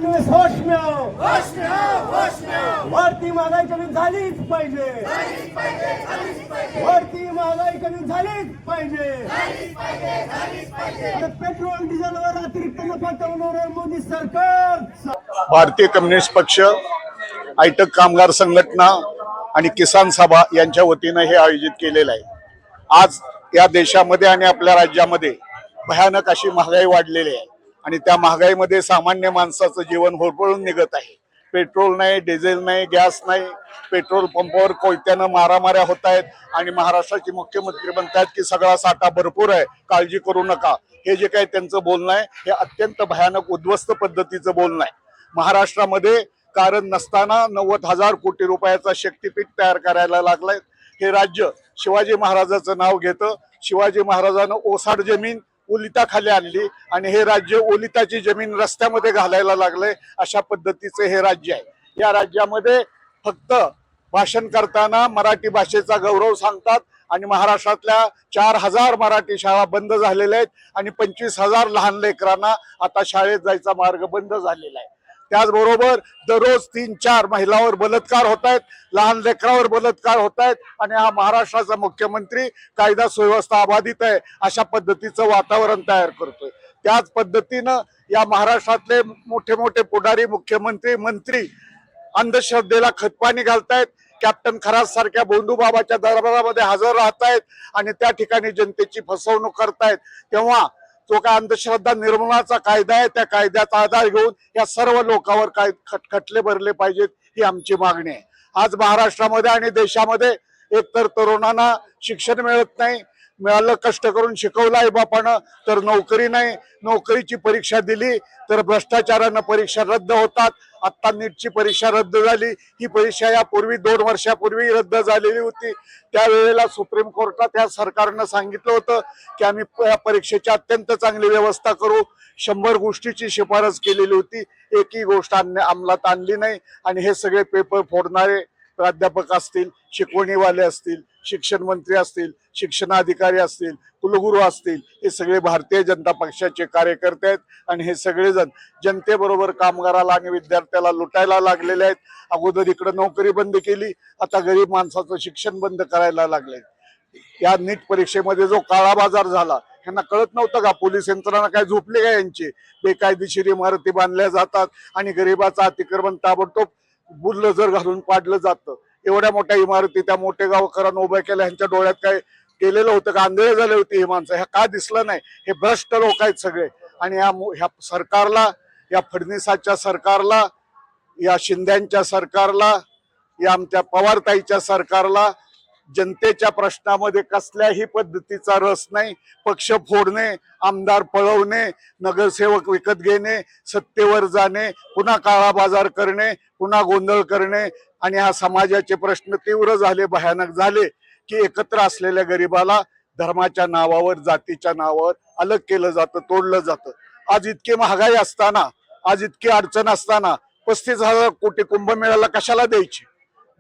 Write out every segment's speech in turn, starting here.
होश में आओ, वाढती महागाई कमी झालीच पाहिजे, वाढती महागाई कमी झालीच पाहिजे. पेट्रोल डिझेलवर अतिरिक्त नफा कमवणारे मोदी सरकार. भारतीय कम्युनिस्ट पक्ष, आयटक कामगार संघटना आणि किसान सभा यांच्या वतीनं हे आयोजित केलेलं आहे. आज या देशामध्ये आणि आपल्या राज्यामध्ये भयानक अशी महागाई वाढलेली आहे आणि त्या महागाईमध्ये सामान्य माणसाचं जीवन होरपळून निघत आहे. पेट्रोल नाही, डिझेल नाही, गॅस नाही. पेट्रोल पंपावर कोयत्यानं मारामाऱ्या होत आहेत आणि महाराष्ट्राचे मुख्यमंत्री म्हणतात की सगळा साठा भरपूर आहे, काळजी करू नका. हे जे काही त्यांचं बोलणं आहे हे अत्यंत भयानक उद्ध्वस्त पद्धतीचं बोलणं आहे. महाराष्ट्रामध्ये कारण नसताना 90,000 कोटी रुपयाचा शक्तीपीठ तयार करायला लागलाय. हे राज्य शिवाजी महाराजाचं नाव घेतं. शिवाजी महाराजांना ओसाड जमीन ओलिताखाली आणली आणि हे राज्य ओलिताची जमीन रस्त्यामध्ये घालायला लागले. अशा पद्धतीचे हे राज्य आहे. या राज्यामध्ये फक्त भाषण करताना मराठी भाषेचा गौरव सांगतात आणि महाराष्ट्रातल्या 4,000 मराठी शाळा बंद झालेल्या आहेत आणि 25,000 लहान लेकरांना आता शाळेत जायचा मार्ग बंद झालेला आहे. त्याचबरोबर दररोज 3-4 महिलांवर बलात्कार होत आहेत, लहान लेकरांवर बलात्कार होत आहेत आणि हा महाराष्ट्राचा मुख्यमंत्री कायदा सुव्यवस्था अबाधित आहे अशा पद्धतीचं वातावरण तयार करतोय. त्याच पद्धतीनं या महाराष्ट्रातले मोठे मोठे पुढारी, मुख्यमंत्री, मंत्री अंधश्रद्धेला खतपाणी घालतायत. कॅप्टन खरात सारख्या भोंदूबाबाच्या दरबारामध्ये हजर राहतायत आणि त्या ठिकाणी जनतेची फसवणूक करतायत. तेव्हा तो काय अंधश्रद्धा निर्मूलनाचा कायदा आहे, त्या कायद्याचा आधार घेऊन या सर्व लोकांवर काय खटले भरले पाहिजेत ही आमची मागणी आहे. आज महाराष्ट्रामध्ये आणि देशामध्ये एकतर तरुणांना शिक्षण मिळत नाही, मिळालं कष्ट करून शिकवलं आई बापानं तर नोकरी नाही, नोकरीची परीक्षा दिली तर भ्रष्टाचारानं परीक्षा रद्द होतात. आता नीटची परीक्षा रद्द झाली. ही परीक्षा यापूर्वी 2 वर्षापूर्वी रद्द झालेली होती. त्यावेळेला सुप्रीम कोर्टात या सरकारनं सांगितलं होतं की आम्ही या परीक्षेची अत्यंत चांगली व्यवस्था करू. 100 गोष्टीची शिफारस केलेली होती, एकही गोष्ट अंमलात आणली नाही आणि हे सगळे पेपर फोडणारे प्राध्यापक असतील, शिकवणीवाले असतील, शिक्षण मंत्री असतील, शिक्षणाधिकारी असतील, कुलगुरू असतील, हे सगळे भारतीय जनता पक्षाचे कार्यकर्ते आहेत आणि हे सगळेजण जनतेबरोबर कामगाराला आणि विद्यार्थ्याला लुटायला लागलेले आहेत. अगोदर इकडे नोकरी बंद केली, आता गरीब माणसाचं शिक्षण बंद करायला लागले. या नीट परीक्षेमध्ये जो काळा बाजार झाला यांना कळत नव्हतं का? पोलीस यंत्रणा काय झोपली का? यांची बेकायदेशीर इमारती बांधल्या जातात आणि गरिबाचं अतिक्रमण ताबडतोब बुलडोझर घालून पाडलं जातं. एवढ्या मोठ्या इमारती त्या मोठे गावकरांना उभ्या केल्या. ह्यांच्या डोळ्यात काय केलेलं होतं का? आंधळे झाले होते ही माणसं? ह्या का दिसलं नाही? हे भ्रष्ट लोक आहेत सगळे. आणि ह्या सरकारला, या फडणवीसाच्या सरकारला, या शिंद्यांच्या सरकारला, या आमच्या पवारताईच्या सरकारला जनतेच्या प्रश्नामध्ये कसल्याही पद्धतीचा रस नाही. पक्ष फोडणे, आमदार पळवणे, नगरसेवक विकत घेणे, सत्तेवर जाणे, पुन्हा काळा बाजार करणे, पुन्हा गोंधळ करणे आणि हा समाजाचे प्रश्न तीव्र झाले, भयानक झाले की एकत्र असलेल्या गरिबाला धर्माच्या नावावर, जातीच्या नावावर अलग केलं जातं, तोडलं जातं. आज इतकी महागाई असताना, आज इतकी अडचण असताना 35,000 कोटी कुंभमेळ्याला कशाला द्यायची?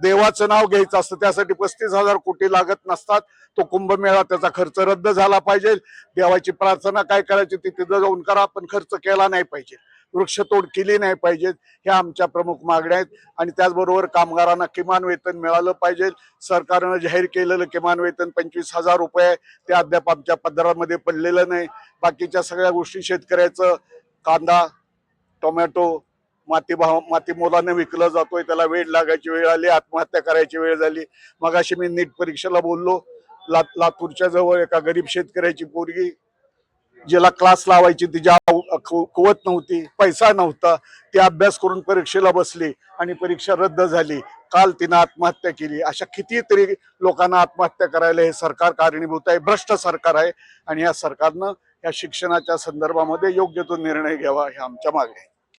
देवाचं नाव घ्यायचं असतं, त्यासाठी 35,000 कोटी लागत नसतात. तो कुंभमेळा, त्याचा खर्च रद्द झाला पाहिजे. देवाची प्रार्थना काय करायची ती तिथं जाऊन करा, पण खर्च केला नाही पाहिजे, वृक्षतोड केली नाही पाहिजे. ह्या आमच्या प्रमुख मागण्या आहेत. आणि त्याचबरोबर कामगारांना किमान वेतन मिळालं पाहिजे. सरकारनं जाहीर केलेलं किमान वेतन 25,000 रुपये ते अद्याप आमच्या पदरामध्ये पडलेलं नाही. बाकीच्या सगळ्या गोष्टी शेतकऱ्याचं कांदा, टोमॅटो माती मोलाने विकलं जातोय, त्याला वेळ लागायची वेळ आली, आत्महत्या करायची वेळ झाली. मगाशी मी नीट परीक्षेला बोललो, लातूरच्या जवळ एका गरीब शेतकऱ्याची पोरगी, ज्याला क्लास लावायची तिच्या कुवत नव्हती, पैसा नव्हता, ती अभ्यास करून परीक्षेला बसली आणि परीक्षा रद्द झाली. काल तिनं आत्महत्या केली. अशा कितीतरी लोकांना आत्महत्या करायला हे सरकार कारणीभूत आहे. भ्रष्ट सरकार आहे आणि या सरकारनं या शिक्षणाच्या संदर्भामध्ये योग्य तो निर्णय घ्यावा, हे आमच्या मागे आहे.